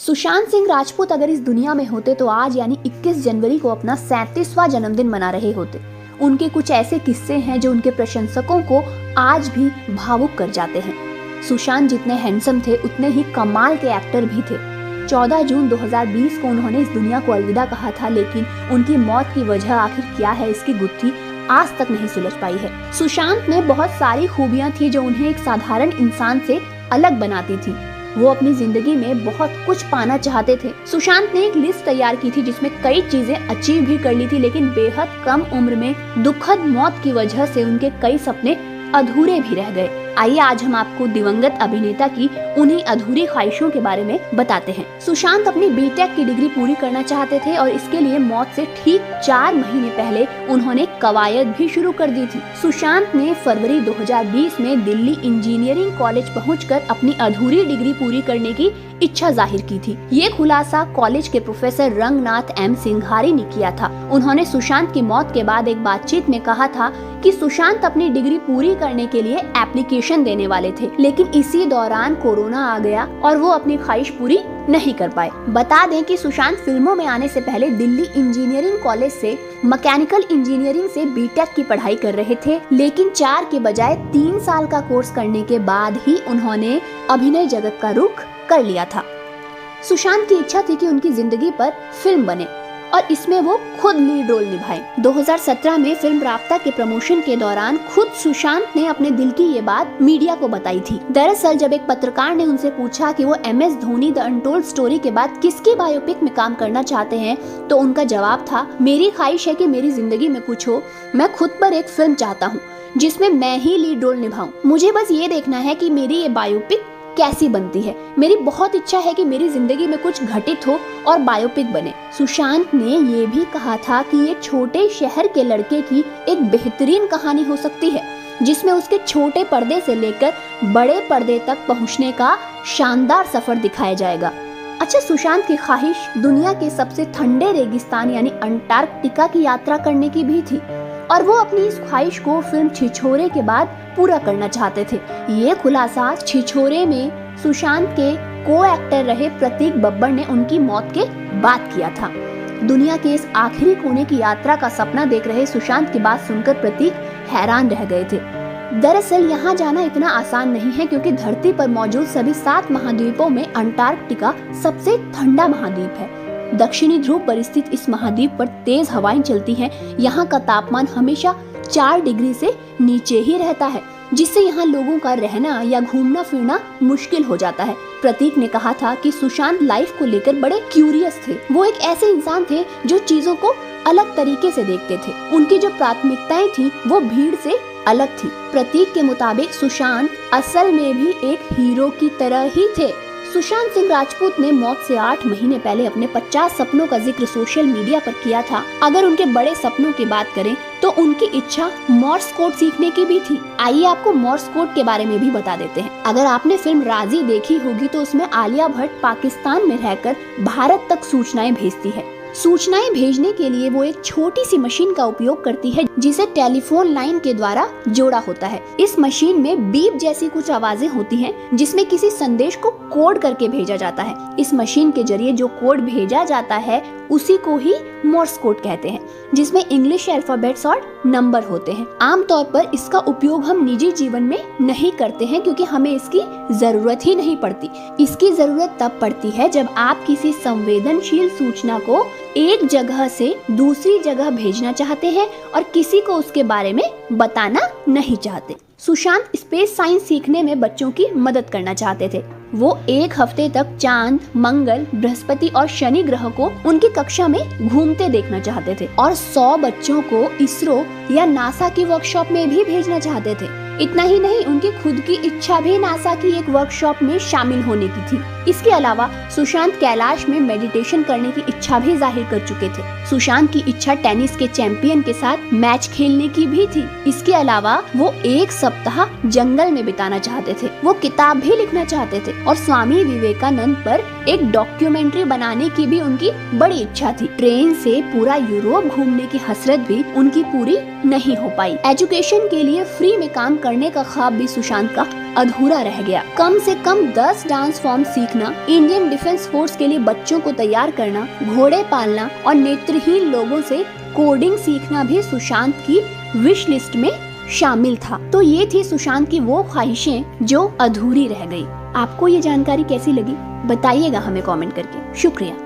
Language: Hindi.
सुशांत सिंह राजपूत अगर इस दुनिया में होते तो आज यानी 21 जनवरी को अपना 37वां जन्मदिन मना रहे होते। उनके कुछ ऐसे किस्से हैं जो उनके प्रशंसकों को आज भी भावुक कर जाते हैं। सुशांत जितने हैंडसम थे उतने ही कमाल के एक्टर भी थे। 14 जून 2020 को उन्होंने इस दुनिया को अलविदा कहा था, लेकिन उनकी मौत की वजह आखिर क्या है इसकी गुत्थी आज तक नहीं सुलझ पाई है। सुशांत में बहुत सारी खूबियां थी जो उन्हें एक साधारण इंसान से अलग बनाती थी। वो अपनी जिंदगी में बहुत कुछ पाना चाहते थे। सुशांत ने एक लिस्ट तैयार की थी जिसमें कई चीजें अचीव भी कर ली थी, लेकिन बेहद कम उम्र में दुखद मौत की वजह से उनके कई सपने अधूरे भी रह गए। आइए आज हम आपको दिवंगत अभिनेता की उन्हीं अधूरी ख्वाहिशों के बारे में बताते हैं। सुशांत अपनी बीटेक की डिग्री पूरी करना चाहते थे और इसके लिए मौत से ठीक 4 महीने पहले उन्होंने कवायद भी शुरू कर दी थी। सुशांत ने फरवरी 2020 में दिल्ली इंजीनियरिंग कॉलेज पहुंचकर अपनी अधूरी डिग्री पूरी करने की इच्छा जाहिर की थी। ये खुलासा कॉलेज के प्रोफेसर रंगनाथ एम सिंघारी ने किया था। उन्होंने सुशांत की मौत के बाद एक बातचीत में कहा था कि सुशांत अपनी डिग्री पूरी करने के लिए एप्लीकेशन देने वाले थे, लेकिन इसी दौरान कोरोना आ गया और वो अपनी ख्वाहिश पूरी नहीं कर पाए। बता दें कि सुशांत फिल्मों में आने से पहले दिल्ली इंजीनियरिंग कॉलेज से मैकेनिकल इंजीनियरिंग से बीटेक की पढ़ाई कर रहे थे, लेकिन 4 के बजाय 3 साल का कोर्स करने के बाद ही उन्होंने अभिनय जगत का रुख कर लिया था। सुशांत की इच्छा थी कि उनकी जिंदगी पर फिल्म बने और इसमें वो खुद लीड रोल निभाए। 2017 में फिल्म राब्ता के प्रमोशन के दौरान खुद सुशांत ने अपने दिल की ये बात मीडिया को बताई थी। दरअसल जब एक पत्रकार ने उनसे पूछा कि वो MS Dhoni the untold story के बाद किसकी बायोपिक में काम करना चाहते हैं, तो उनका जवाब था, मेरी ख्वाहिश है कि मेरी जिंदगी में कुछ हो। मैं खुद पर एक फिल्म चाहता हूँ जिसमें मैं ही लीड रोल निभाऊं। मुझे बस ये देखना है कि मेरी ये बायोपिक कैसी बनती है। मेरी बहुत इच्छा है कि मेरी जिंदगी में कुछ घटित हो और बायोपिक बने। सुशांत ने ये भी कहा था कि ये छोटे शहर के लड़के की एक बेहतरीन कहानी हो सकती है, जिसमें उसके छोटे पर्दे से लेकर बड़े पर्दे तक पहुंचने का शानदार सफर दिखाया जाएगा। अच्छा, सुशांत की ख्वाहिश दुनिया के सबसे ठंडे रेगिस्तान यानी अंटार्कटिका की यात्रा करने की भी थी और वो अपनी इस ख्वाहिश को फिल्म छिछोरे के बाद पूरा करना चाहते थे। ये खुलासा छिछोरे में सुशांत के को एक्टर रहे प्रतीक बब्बर ने उनकी मौत के बाद किया था। दुनिया के इस आखिरी कोने की यात्रा का सपना देख रहे सुशांत की बात सुनकर प्रतीक हैरान रह गए थे। दरअसल यहाँ जाना इतना आसान नहीं है, क्योंकि धरती पर मौजूद सभी 7 महाद्वीपों में अंटार्कटिका सबसे ठंडा महाद्वीप है। दक्षिणी ध्रुव पर स्थित इस महाद्वीप पर तेज हवाएं चलती हैं। यहाँ का तापमान हमेशा 4 डिग्री से नीचे ही रहता है, जिससे यहाँ लोगों का रहना या घूमना फिरना मुश्किल हो जाता है। प्रतीक ने कहा था कि सुशांत लाइफ को लेकर बड़े क्यूरियस थे। वो एक ऐसे इंसान थे जो चीजों को अलग तरीके से देखते थे। उनकी जो प्राथमिकताएं थी वो भीड़ से अलग थी। प्रतीक के मुताबिक सुशांत असल में भी एक हीरो की तरह ही थे। सुशांत सिंह राजपूत ने मौत से 8 महीने पहले अपने 50 सपनों का जिक्र सोशल मीडिया पर किया था। अगर उनके बड़े सपनों की बात करें तो उनकी इच्छा मोर्स कोड सीखने की भी थी। आइए आपको मोर्स कोड के बारे में भी बता देते हैं। अगर आपने फिल्म राजी देखी होगी तो उसमें आलिया भट्ट पाकिस्तान में रहकर भारत तक सूचनाएं भेजती है। सूचनाएं भेजने के लिए वो एक छोटी सी मशीन का उपयोग करती है जिसे टेलीफोन लाइन के द्वारा जोड़ा होता है। इस मशीन में बीप जैसी कुछ आवाजें होती हैं जिसमें किसी संदेश को कोड करके भेजा जाता है। इस मशीन के जरिए जो कोड भेजा जाता है उसी को ही मोर्स कोड कहते हैं, जिसमें इंग्लिश अल्फाबेट्स और नंबर होते हैं। आमतौर पर इसका उपयोग हम निजी जीवन में नहीं करते हैं, क्योंकि हमें इसकी जरूरत ही नहीं पड़ती। इसकी जरूरत तब पड़ती है जब आप किसी संवेदनशील सूचना को एक जगह से दूसरी जगह भेजना चाहते हैं और किसी को उसके बारे में बताना नहीं चाहते। सुशांत स्पेस साइंस सीखने में बच्चों की मदद करना चाहते थे। वो 1 हफ्ते तक चांद, मंगल, बृहस्पति और शनि ग्रह को उनकी कक्षा में घूमते देखना चाहते थे और 100 बच्चों को इसरो या नासा की वर्कशॉप में भी भेजना चाहते थे। इतना ही नहीं, उनकी खुद की इच्छा भी नासा की एक वर्कशॉप में शामिल होने की थी। इसके अलावा सुशांत कैलाश में मेडिटेशन करने की इच्छा भी जाहिर कर चुके थे। सुशांत की इच्छा टेनिस के चैंपियन के साथ मैच खेलने की भी थी। इसके अलावा वो 1 सप्ताह जंगल में बिताना चाहते थे। वो किताब भी लिखना चाहते थे और स्वामी विवेकानंद पर एक डॉक्यूमेंट्री बनाने की भी उनकी बड़ी इच्छा थी। ट्रेन से पूरा यूरोप घूमने की हसरत भी उनकी पूरी नहीं हो पाई। एजुकेशन के लिए फ्री में काम करने का ख्वाब भी सुशांत का अधूरा रह गया। कम से कम 10 डांस फॉर्म सीखना, इंडियन डिफेंस फोर्स के लिए बच्चों को तैयार करना, घोड़े पालना और नेत्रहीन लोगों से कोडिंग सीखना भी सुशांत की विश लिस्ट में शामिल था। तो ये थी सुशांत की वो ख्वाहिशें जो अधूरी रह गई। आपको ये जानकारी कैसी लगी बताइएगा हमें कमेंट करके। शुक्रिया।